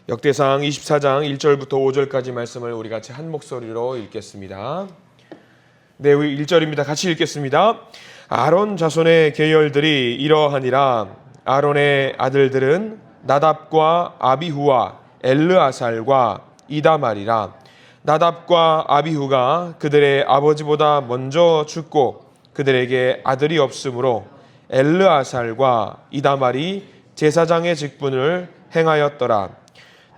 역대상 24장 1절부터 5절까지 말씀을 우리 같이 한 목소리로 읽겠습니다. 네, 1절입니다. 같이 읽겠습니다. 아론 자손의 계열들이 이러하니라. 아론의 아들들은 나답과 아비후와 엘르아살과 이다말이라. 나답과 아비후가 그들의 아버지보다 먼저 죽고 그들에게 아들이 없으므로 엘르아살과 이다말이 제사장의 직분을 행하였더라.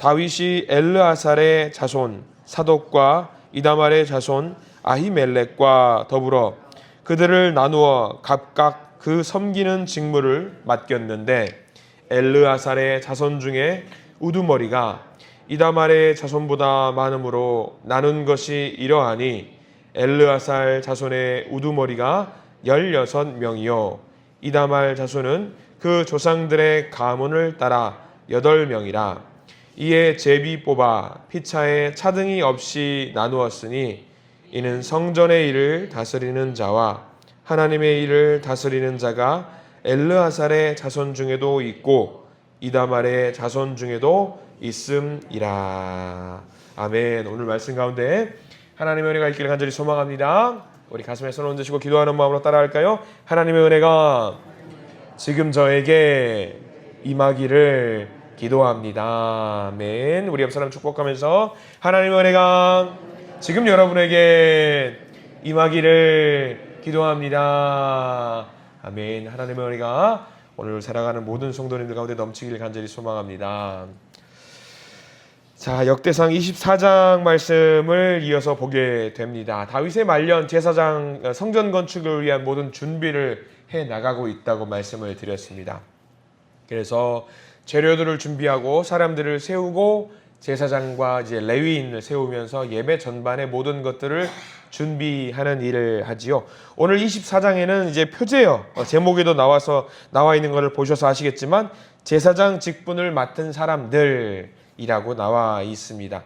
다윗이 엘르아살의 자손 사독과 이다말의 자손 아히멜렉과 더불어 그들을 나누어 각각 그 섬기는 직무를 맡겼는데 엘르아살의 자손 중에 우두머리가 이다말의 자손보다 많으므로 나눈 것이 이러하니 엘르아살 자손의 우두머리가 16명이요 이다말 자손은 그 조상들의 가문을 따라 8명이라. 이에 제비 뽑아 피차에 차등이 없이 나누었으니 이는 성전의 일을 다스리는 자와 하나님의 일을 다스리는 자가 엘르아살의 자손 중에도 있고 이다말의 자손 중에도 있음이라. 아멘. 오늘 말씀 가운데 하나님의 은혜가 있기를 간절히 소망합니다. 우리 가슴에 손을 얹으시고 기도하는 마음으로 따라할까요? 하나님의 은혜가 지금 저에게 임하기를 기도합니다. 아멘. 우리 옆 사람 축복하면서 하나님의 은혜가 지금 여러분에게 임하기를 기도합니다. 아멘. 하나님의 은혜가 오늘 살아가는 모든 성도님들 가운데 넘치기를 간절히 소망합니다. 자, 역대상 24장 말씀을 이어서 보게 됩니다. 다윗의 말년 제사장 성전 건축을 위한 모든 준비를 해 나가고 있다고 말씀을 드렸습니다. 그래서 재료들을 준비하고 사람들을 세우고 제사장과 이제 레위인을 세우면서 예배 전반의 모든 것들을 준비하는 일을 하지요. 오늘 24장에는 이제 표제요. 제목에도 나와 있는 것을 보셔서 아시겠지만 제사장 직분을 맡은 사람들이라고 나와 있습니다.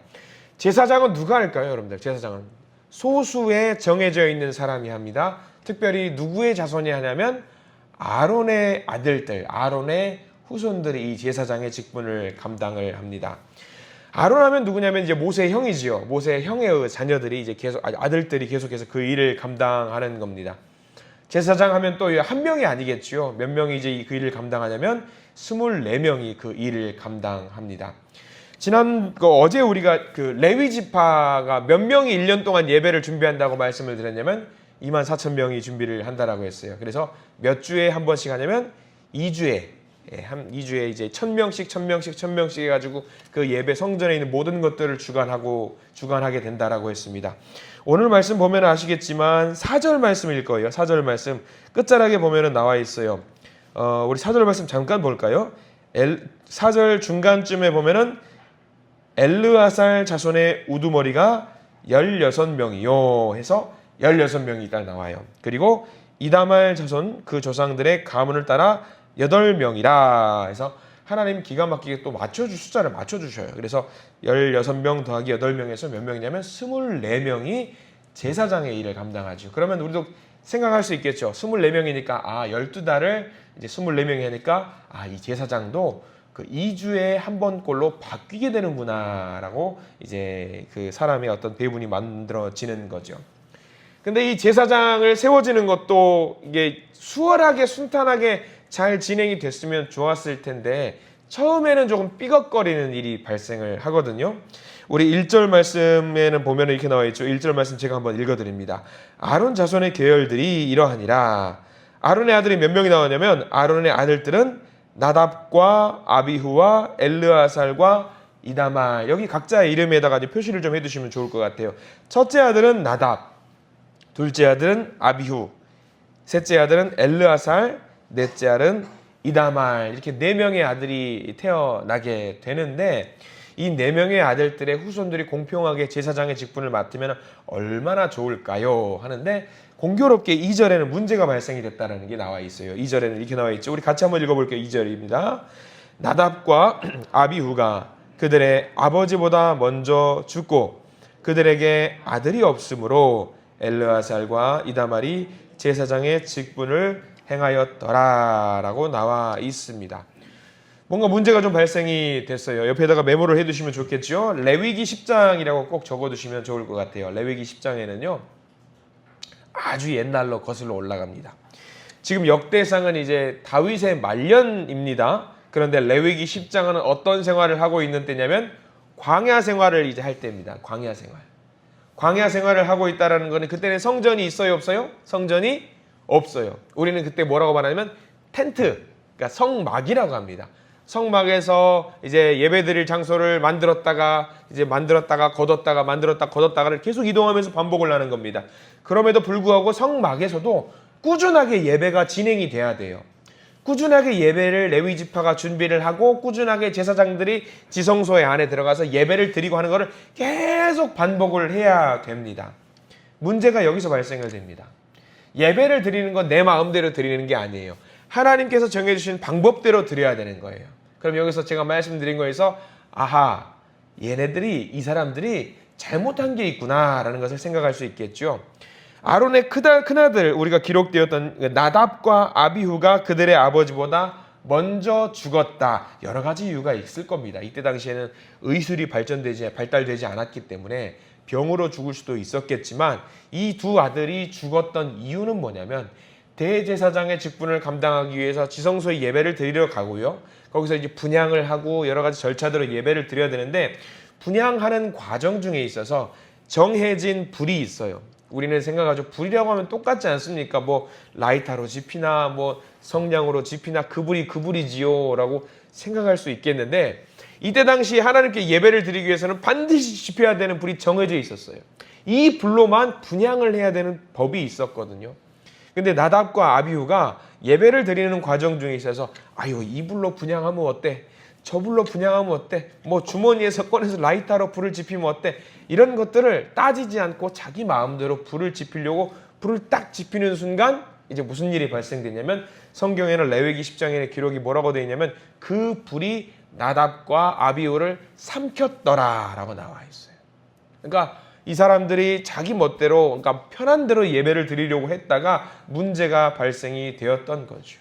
제사장은 누가 할까요, 여러분들? 제사장은 소수의 정해져 있는 사람이 합니다. 특별히 누구의 자손이 하냐면 아론의 아들들, 아론의 후손들이 이 제사장의 직분을 감당을 합니다. 아론 하면 누구냐면 이제 모세의 형이지요. 모세의 형의 자녀들이 이제 계속 아들들이 계속해서 그 일을 감당하는 겁니다. 제사장 하면 또 한 명이 아니겠지요. 몇 명이 이제 그 일을 감당하냐면 24명이 그 일을 감당합니다. 어제 우리가 그 레위 지파가 몇 명이 1년 동안 예배를 준비한다고 말씀을 드렸냐면 24,000명이 준비를 한다라고 했어요. 그래서 몇 주에 한 번씩 하냐면 2주에 이제 1,000명씩 해가지고 그 예배 성전에 있는 모든 것들을 주관하게 된다라고 했습니다. 오늘 말씀 보면 아시겠지만 4절 말씀일 거예요. 4절 말씀 끝자락에 보면 나와 있어요. 우리 4절 말씀 잠깐 볼까요? 4절 중간쯤에 보면은 엘르아살 자손의 우두머리가 16명이요 해서 16명이 딱 나와요. 그리고 이다말 자손 그 조상들의 가문을 따라 8명이라 해서 하나님 기가 막히게 또 숫자를 맞춰주셔요. 그래서 16명 더하기 8명에서 몇 명이냐면 24명이 제사장의 일을 감당하죠. 그러면 우리도 생각할 수 있겠죠. 24명이니까 12달을 이제 24명이 하니까 이 제사장도 그 2주에 한 번꼴로 바뀌게 되는구나 라고 이제 그 사람의 어떤 배분이 만들어지는 거죠. 근데 이 제사장을 세워지는 것도 이게 수월하게 순탄하게 잘 진행이 됐으면 좋았을 텐데 처음에는 조금 삐걱거리는 일이 발생을 하거든요. 우리 1절 말씀에는 보면 이렇게 나와 있죠. 1절 말씀 제가 한번 읽어드립니다. 아론 자손의 계열들이 이러하니라. 아론의 아들이 몇 명이 나오냐면 아론의 아들들은 나답과 아비후와 엘르아살과 이다말. 여기 각자의 이름에다가 표시를 좀 해두시면 좋을 것 같아요. 첫째 아들은 나답, 둘째 아들은 아비후, 셋째 아들은 엘르아살, 넷째 아들은 이다말. 이렇게 4명의 아들이 태어나게 되는데 이 4명의 아들들의 후손들이 공평하게 제사장의 직분을 맡으면 얼마나 좋을까요? 하는데 공교롭게 2절에는 문제가 발생이 됐다는 게 나와 있어요. 2절에는 이렇게 나와 있죠. 우리 같이 한번 읽어볼게요. 2절입니다. 나답과 아비후가 그들의 아버지보다 먼저 죽고 그들에게 아들이 없으므로 엘르아살과 이다말이 제사장의 직분을 행하였더라 라고 나와 있습니다. 뭔가 문제가 좀 발생이 됐어요. 옆에다가 메모를 해두시면 좋겠죠. 레위기 10장이라고 꼭 적어두시면 좋을 것 같아요. 레위기 10장에는요. 아주 옛날로 거슬러 올라갑니다. 지금 역대상은 이제 다윗의 말년입니다. 그런데 레위기 10장은 어떤 생활을 하고 있는 때냐면 광야 생활을 이제 할 때입니다. 광야 생활. 광야 생활을 하고 있다라는 거는 그때는 성전이 있어요, 없어요? 성전이 없어요. 우리는 그때 뭐라고 말하냐면 텐트, 그러니까 성막이라고 합니다. 성막에서 이제 예배드릴 장소를 만들었다가 걷었다가 만들었다 걷었다가를 계속 이동하면서 반복을 하는 겁니다. 그럼에도 불구하고 성막에서도 꾸준하게 예배가 진행이 돼야 돼요. 꾸준하게 예배를 레위 지파가 준비를 하고 꾸준하게 제사장들이 지성소에 안에 들어가서 예배를 드리고 하는 것을 계속 반복을 해야 됩니다. 문제가 여기서 발생을 됩니다. 예배를 드리는 건 내 마음대로 드리는 게 아니에요. 하나님께서 정해주신 방법대로 드려야 되는 거예요. 그럼 여기서 제가 말씀드린 거에서 아하, 이 사람들이 잘못한 게 있구나라는 것을 생각할 수 있겠죠. 아론의 큰아들 우리가 기록되었던 나답과 아비후가 그들의 아버지보다 먼저 죽었다. 여러 가지 이유가 있을 겁니다. 이때 당시에는 의술이 발달되지 않았기 때문에 병으로 죽을 수도 있었겠지만 이 두 아들이 죽었던 이유는 뭐냐면 대제사장의 직분을 감당하기 위해서 지성소에 예배를 드리러 가고요. 거기서 이제 분향을 하고 여러 가지 절차대로 예배를 드려야 되는데 분향하는 과정 중에 있어서 정해진 불이 있어요. 우리는 생각하죠. 불이라고 하면 똑같지 않습니까? 뭐 라이터로 지피나 뭐 성냥으로 지피나 그 불이지요 라고 생각할 수 있겠는데 이때 당시 하나님께 예배를 드리기 위해서는 반드시 지펴야 되는 불이 정해져 있었어요. 이 불로만 분향을 해야 되는 법이 있었거든요. 근데 나답과 아비후가 예배를 드리는 과정 중에 있어서 이 불로 분향하면 어때? 저 불로 분향하면 어때? 뭐 주머니에서 꺼내서 라이터로 불을 지피면 어때? 이런 것들을 따지지 않고 자기 마음대로 불을 지피려고 불을 딱 지피는 순간 이제 무슨 일이 발생되냐면 성경에는 레위기 10장의 기록이 뭐라고 되어 있냐면 그 불이 나답과 아비후를 삼켰더라 라고 나와 있어요. 그러니까 이 사람들이 자기 멋대로 그러니까 편한 대로 예배를 드리려고 했다가 문제가 발생이 되었던 거죠.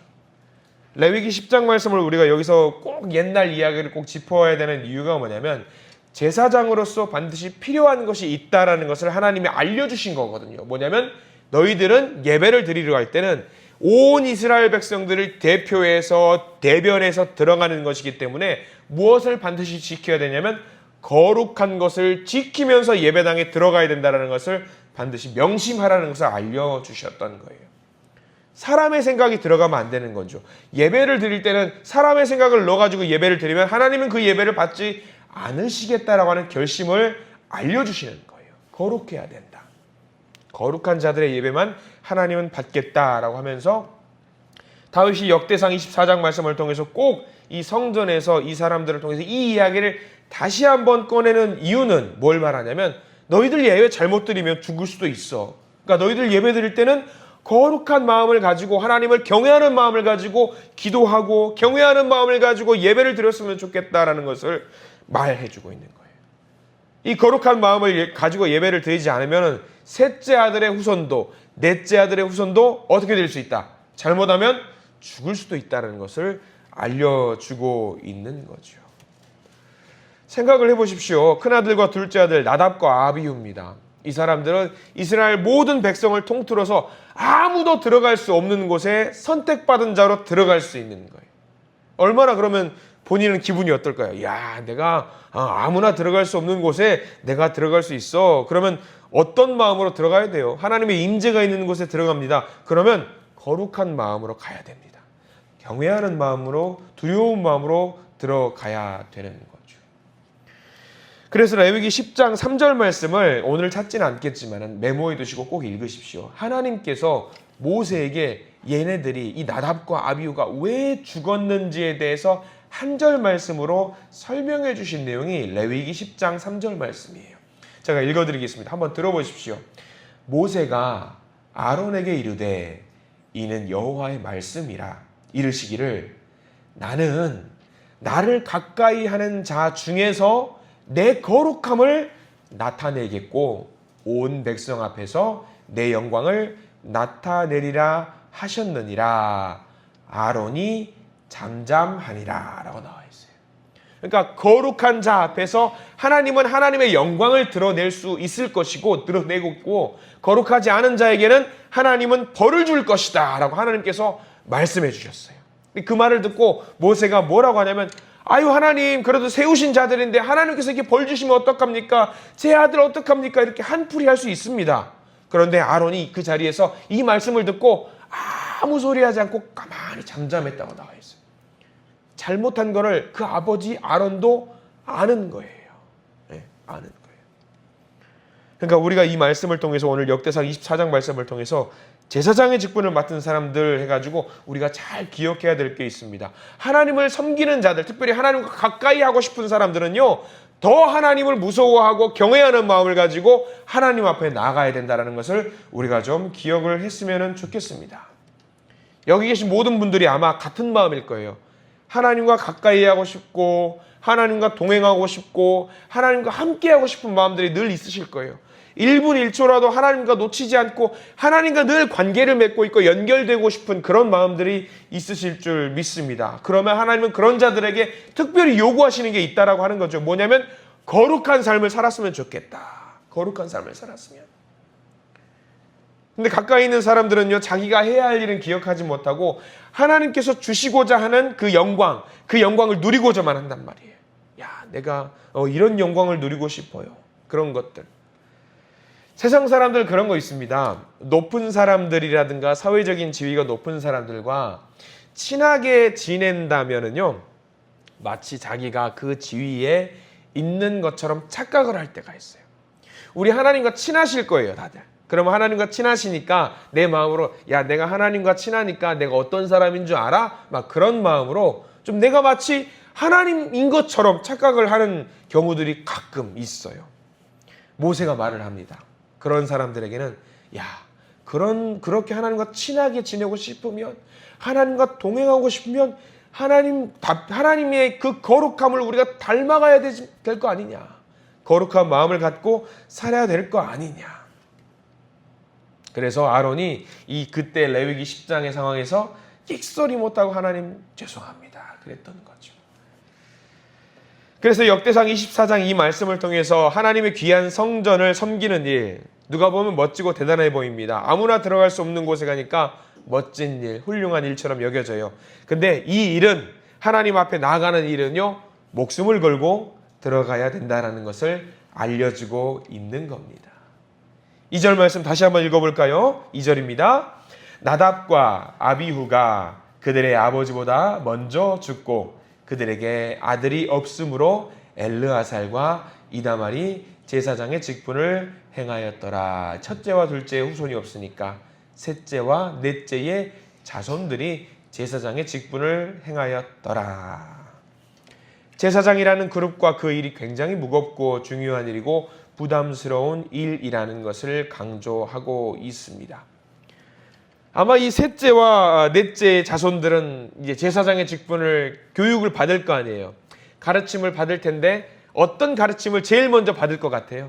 레위기 10장 말씀을 우리가 여기서 꼭 옛날 이야기를 꼭 짚어야 되는 이유가 뭐냐면 제사장으로서 반드시 필요한 것이 있다라는 것을 하나님이 알려주신 거거든요. 뭐냐면 너희들은 예배를 드리러 갈 때는 온 이스라엘 백성들을 대변해서 들어가는 것이기 때문에 무엇을 반드시 지켜야 되냐면 거룩한 것을 지키면서 예배당에 들어가야 된다는 것을 반드시 명심하라는 것을 알려주셨던 거예요. 사람의 생각이 들어가면 안 되는 거죠. 예배를 드릴 때는 사람의 생각을 넣어가지고 예배를 드리면 하나님은 그 예배를 받지 않으시겠다라고 하는 결심을 알려주시는 거예요. 거룩해야 된다. 거룩한 자들의 예배만 하나님은 받겠다라고 하면서 다윗이 역대상 24장 말씀을 통해서 꼭 이 성전에서 이 사람들을 통해서 이 이야기를 다시 한번 꺼내는 이유는 뭘 말하냐면 너희들 예배 잘못 드리면 죽을 수도 있어. 그러니까 너희들 예배 드릴 때는 거룩한 마음을 가지고 하나님을 경외하는 마음을 가지고 기도하고 경외하는 마음을 가지고 예배를 드렸으면 좋겠다라는 것을 말해주고 있는 거예요. 이 거룩한 마음을 가지고 예배를 드리지 않으면 셋째 아들의 후손도 넷째 아들의 후손도 어떻게 될 수 있다? 잘못하면 죽을 수도 있다는 것을 알려주고 있는 거죠. 생각을 해보십시오. 큰아들과 둘째 아들 나답과 아비후입니다. 이 사람들은 이스라엘 모든 백성을 통틀어서 아무도 들어갈 수 없는 곳에 선택받은 자로 들어갈 수 있는 거예요. 얼마나 그러면 본인은 기분이 어떨까요? 야, 내가 아무나 들어갈 수 없는 곳에 내가 들어갈 수 있어. 그러면 어떤 마음으로 들어가야 돼요? 하나님의 임재가 있는 곳에 들어갑니다. 그러면 거룩한 마음으로 가야 됩니다. 경외하는 마음으로 두려운 마음으로 들어가야 되는 거죠. 그래서 레위기 10장 3절 말씀을 오늘 찾지는 않겠지만 메모해 두시고 꼭 읽으십시오. 하나님께서 모세에게 얘네들이 이 나답과 아비후가 왜 죽었는지에 대해서 한 절 말씀으로 설명해 주신 내용이 레위기 10장 3절 말씀이에요. 제가 읽어드리겠습니다. 한번 들어보십시오. 모세가 아론에게 이르되 이는 여호와의 말씀이라 이르시기를 나는 나를 가까이 하는 자 중에서 내 거룩함을 나타내겠고 온 백성 앞에서 내 영광을 나타내리라 하셨느니라. 아론이 잠잠하니라 라고 나와 있어요. 그러니까 거룩한 자 앞에서 하나님은 하나님의 영광을 드러낼 수 있을 것이고 드러내고 있고, 거룩하지 않은 자에게는 하나님은 벌을 줄 것이다 라고 하나님께서 말씀해 주셨어요. 그 말을 듣고 모세가 뭐라고 하냐면, 아유 하나님, 그래도 세우신 자들인데 하나님께서 이렇게 벌 주시면 어떡합니까? 제 아들 어떡합니까? 이렇게 한풀이 할 수 있습니다. 그런데 아론이 그 자리에서 이 말씀을 듣고 아무 소리 하지 않고 가만히 잠잠했다고 나와 있어요. 잘못한 거를 그 아버지 아론도 아는 거예요. 네, 아는 거예요. 그러니까 우리가 이 말씀을 통해서, 오늘 역대상 24장 말씀을 통해서 제사장의 직분을 맡은 사람들 해가지고 우리가 잘 기억해야 될 게 있습니다. 하나님을 섬기는 자들, 특별히 하나님과 가까이 하고 싶은 사람들은요, 더 하나님을 무서워하고 경외하는 마음을 가지고 하나님 앞에 나아가야 된다는 것을 우리가 좀 기억을 했으면 좋겠습니다. 여기 계신 모든 분들이 아마 같은 마음일 거예요. 하나님과 가까이 하고 싶고, 하나님과 동행하고 싶고, 하나님과 함께하고 싶은 마음들이 늘 있으실 거예요. 1분 1초라도 하나님과 놓치지 않고 하나님과 늘 관계를 맺고 있고 연결되고 싶은 그런 마음들이 있으실 줄 믿습니다. 그러면 하나님은 그런 자들에게 특별히 요구하시는 게 있다라고 하는 거죠. 뭐냐면 거룩한 삶을 살았으면 좋겠다. 거룩한 삶을 살았으면. 근데 가까이 있는 사람들은요, 자기가 해야 할 일은 기억하지 못하고 하나님께서 주시고자 하는 그 영광을 누리고자만 한단 말이에요. 야, 내가 이런 영광을 누리고 싶어요. 그런 것들. 세상 사람들 그런 거 있습니다. 높은 사람들이라든가 사회적인 지위가 높은 사람들과 친하게 지낸다면은요, 마치 자기가 그 지위에 있는 것처럼 착각을 할 때가 있어요. 우리 하나님과 친하실 거예요, 다들. 그러면 하나님과 친하시니까 내 마음으로, 야, 내가 하나님과 친하니까 내가 어떤 사람인 줄 알아? 막 그런 마음으로 좀 내가 마치 하나님인 것처럼 착각을 하는 경우들이 가끔 있어요. 모세가 말을 합니다. 그런 사람들에게는, 야, 그렇게 하나님과 친하게 지내고 싶으면, 하나님과 동행하고 싶으면 하나님의 그 거룩함을 우리가 닮아가야 될 거 아니냐. 거룩한 마음을 갖고 살아야 될 거 아니냐. 그래서 아론이 그때 레위기 10장의 상황에서 끽소리 못하고 하나님 죄송합니다 그랬던 거죠. 그래서 역대상 24장 이 말씀을 통해서 하나님의 귀한 성전을 섬기는 일, 누가 보면 멋지고 대단해 보입니다. 아무나 들어갈 수 없는 곳에 가니까 멋진 일, 훌륭한 일처럼 여겨져요. 근데 이 일은, 하나님 앞에 나아가는 일은요, 목숨을 걸고 들어가야 된다는 것을 알려주고 있는 겁니다. 2절 말씀 다시 한번 읽어볼까요? 2절입니다. 나답과 아비후가 그들의 아버지보다 먼저 죽고 그들에게 아들이 없으므로 엘르아살과 이다말이 제사장의 직분을 행하였더라. 첫째와 둘째의 후손이 없으니까 셋째와 넷째의 자손들이 제사장의 직분을 행하였더라. 제사장이라는 그룹과 그 일이 굉장히 무겁고 중요한 일이고 부담스러운 일이라는 것을 강조하고 있습니다. 아마 이 셋째와 넷째의 자손들은 이제 제사장의 직분을, 교육을 받을 거 아니에요. 가르침을 받을 텐데 어떤 가르침을 제일 먼저 받을 것 같아요?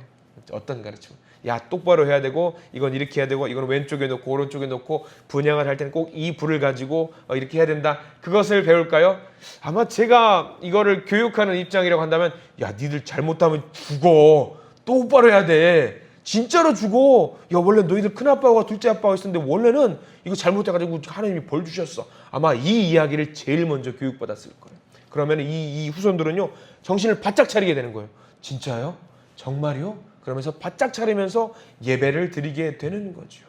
어떤 가르침? 야, 똑바로 해야 되고, 이건 이렇게 해야 되고, 이건 왼쪽에 놓고 오른쪽에 놓고, 분양을 할 때는 꼭 이 불을 가지고 이렇게 해야 된다. 그것을 배울까요? 아마 제가 이거를 교육하는 입장이라고 한다면, 야, 니들 잘못하면 죽어. 똑바로 해야 돼. 진짜로 죽어. 야, 원래 너희들 큰아빠가 둘째 아빠가 있었는데 원래는 이거 잘못해가지고 하나님이 벌 주셨어. 아마 이 이야기를 제일 먼저 교육받았을 거예요. 그러면 이 후손들은요, 정신을 바짝 차리게 되는 거예요. 진짜요? 정말요? 그러면서 바짝 차리면서 예배를 드리게 되는 거죠.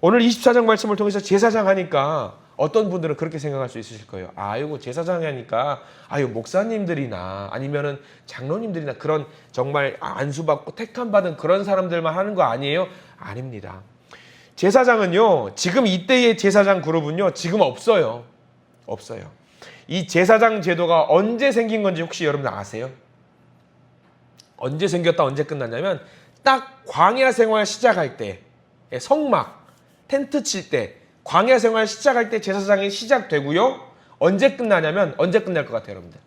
오늘 24장 말씀을 통해서 제사장 하니까 어떤 분들은 그렇게 생각할 수 있으실 거예요. 이거 제사장 하니까 목사님들이나 아니면은 장로님들이나 그런 정말 안수받고 택함받은 그런 사람들만 하는 거 아니에요? 아닙니다. 제사장은요, 지금 이때의 제사장 그룹은요, 지금 없어요. 없어요. 이 제사장 제도가 언제 생긴 건지 혹시 여러분들 아세요? 언제 생겼다 언제 끝났냐면 딱 광야 생활 시작할 때, 성막 텐트 칠 때, 광야 생활 시작할 때 제사장이 시작되고요. 언제 끝나냐면, 언제 끝날 것 같아요, 여러분들?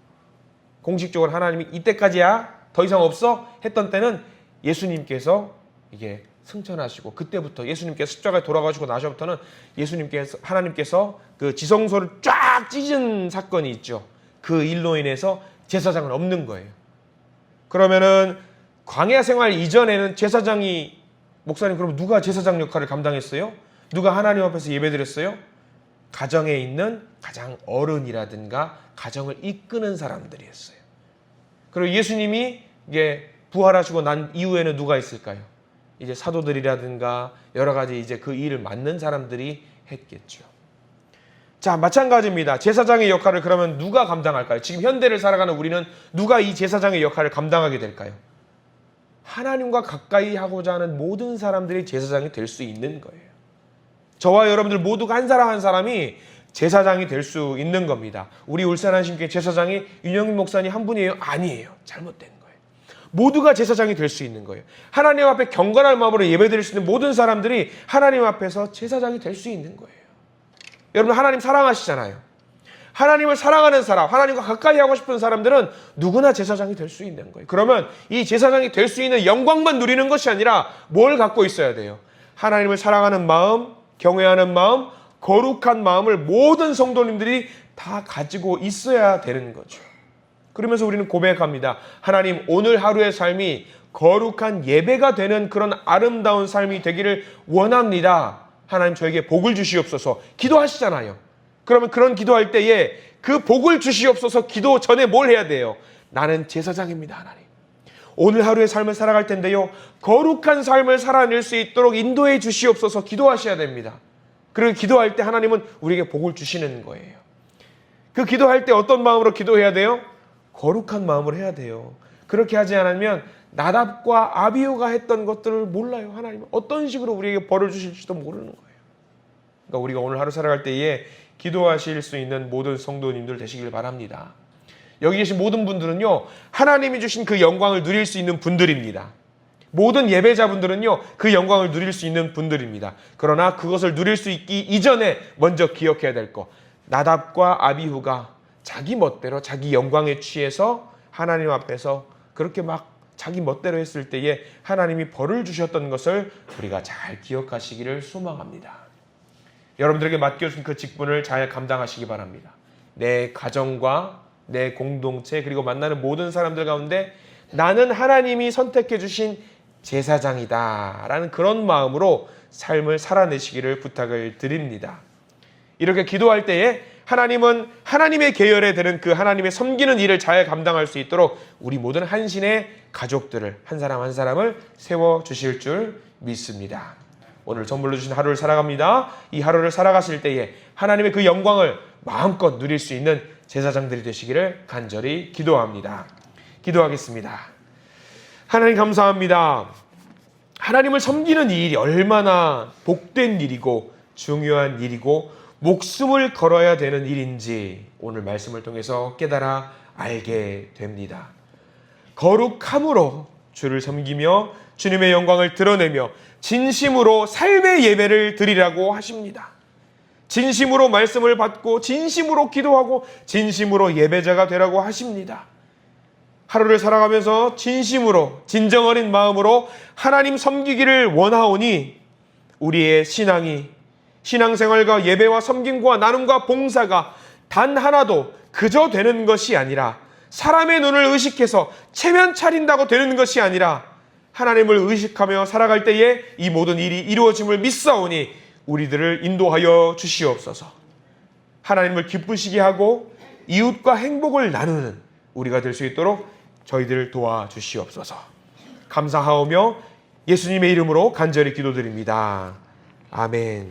공식적으로 하나님이 이때까지야, 더 이상 없어 했던 때는 예수님께서 이게 승천하시고, 그때부터 예수님께서 십자가에 돌아가시고 나서부터는 하나님께서 그 지성소를 쫙 찢은 사건이 있죠. 그 일로 인해서 제사장은 없는 거예요. 그러면은 광야 생활 이전에는 제사장이, 목사님 그럼 누가 제사장 역할을 감당했어요? 누가 하나님 앞에서 예배드렸어요? 가정에 있는 가장 어른이라든가 가정을 이끄는 사람들이었어요. 그리고 예수님이 이게 부활하시고 난 이후에는 누가 있을까요? 이제 사도들이라든가 여러 가지 이제 그 일을 맡는 사람들이 했겠죠. 자, 마찬가지입니다. 제사장의 역할을 그러면 누가 감당할까요? 지금 현대를 살아가는 우리는 누가 이 제사장의 역할을 감당하게 될까요? 하나님과 가까이 하고자 하는 모든 사람들이 제사장이 될 수 있는 거예요. 저와 여러분들 모두가 한 사람 한 사람이 제사장이 될 수 있는 겁니다. 우리 울산한신교회 제사장이 윤영민 목사님 한 분이에요? 아니에요. 잘못된 거예요. 모두가 제사장이 될 수 있는 거예요. 하나님 앞에 경건할 마음으로 예배드릴 수 있는 모든 사람들이 하나님 앞에서 제사장이 될 수 있는 거예요. 여러분 하나님 사랑하시잖아요. 하나님을 사랑하는 사람, 하나님과 가까이 하고 싶은 사람들은 누구나 제사장이 될 수 있는 거예요. 그러면 이 제사장이 될 수 있는 영광만 누리는 것이 아니라 뭘 갖고 있어야 돼요? 하나님을 사랑하는 마음, 경외하는 마음, 거룩한 마음을 모든 성도님들이 다 가지고 있어야 되는 거죠. 그러면서 우리는 고백합니다. 하나님, 오늘 하루의 삶이 거룩한 예배가 되는 그런 아름다운 삶이 되기를 원합니다. 하나님 저에게 복을 주시옵소서. 기도하시잖아요. 그러면 그런 기도할 때에 그 복을 주시옵소서 기도 전에 뭘 해야 돼요? 나는 제사장입니다, 하나님. 오늘 하루의 삶을 살아갈 텐데요. 거룩한 삶을 살아낼 수 있도록 인도해 주시옵소서 기도하셔야 됩니다. 그리고 기도할 때 하나님은 우리에게 복을 주시는 거예요. 그 기도할 때 어떤 마음으로 기도해야 돼요? 거룩한 마음으로 해야 돼요. 그렇게 하지 않으면 나답과 아비후가 했던 것들을 몰라요. 하나님은 어떤 식으로 우리에게 벌을 주실지도 모르는 거예요. 그러니까 우리가 오늘 하루 살아갈 때에 기도하실 수 있는 모든 성도님들 되시길 바랍니다. 여기 계신 모든 분들은요, 하나님이 주신 그 영광을 누릴 수 있는 분들입니다. 모든 예배자분들은요, 그 영광을 누릴 수 있는 분들입니다. 그러나 그것을 누릴 수 있기 이전에 먼저 기억해야 될 것. 나답과 아비후가 자기 멋대로 자기 영광에 취해서 하나님 앞에서 그렇게 막 자기 멋대로 했을 때에 하나님이 벌을 주셨던 것을 우리가 잘 기억하시기를 소망합니다. 여러분들에게 맡겨준 그 직분을 잘 감당하시기 바랍니다. 내 가정과 내 공동체 그리고 만나는 모든 사람들 가운데 나는 하나님이 선택해 주신 제사장이다 라는 그런 마음으로 삶을 살아내시기를 부탁을 드립니다. 이렇게 기도할 때에 하나님은 하나님의 계열에 드는 그 하나님의 섬기는 일을 잘 감당할 수 있도록 우리 모든 한신의 가족들을 한 사람 한 사람을 세워주실 줄 믿습니다. 오늘 선물로 주신 하루를 살아갑니다. 이 하루를 살아가실 때에 하나님의 그 영광을 마음껏 누릴 수 있는 제사장들이 되시기를 간절히 기도합니다. 기도하겠습니다. 하나님 감사합니다. 하나님을 섬기는 이 일이 얼마나 복된 일이고 중요한 일이고 목숨을 걸어야 되는 일인지 오늘 말씀을 통해서 깨달아 알게 됩니다. 거룩함으로 주를 섬기며 주님의 영광을 드러내며 진심으로 삶의 예배를 드리라고 하십니다. 진심으로 말씀을 받고 진심으로 기도하고 진심으로 예배자가 되라고 하십니다. 하루를 살아가면서 진심으로 진정 어린 마음으로 하나님 섬기기를 원하오니 우리의 신앙생활과 예배와 섬김과 나눔과 봉사가 단 하나도 그저 되는 것이 아니라 사람의 눈을 의식해서 체면 차린다고 되는 것이 아니라 하나님을 의식하며 살아갈 때에 이 모든 일이 이루어짐을 믿사오니 우리들을 인도하여 주시옵소서. 하나님을 기쁘시게 하고 이웃과 행복을 나누는 우리가 될 수 있도록 저희들을 도와주시옵소서. 감사하오며 예수님의 이름으로 간절히 기도드립니다. 아멘.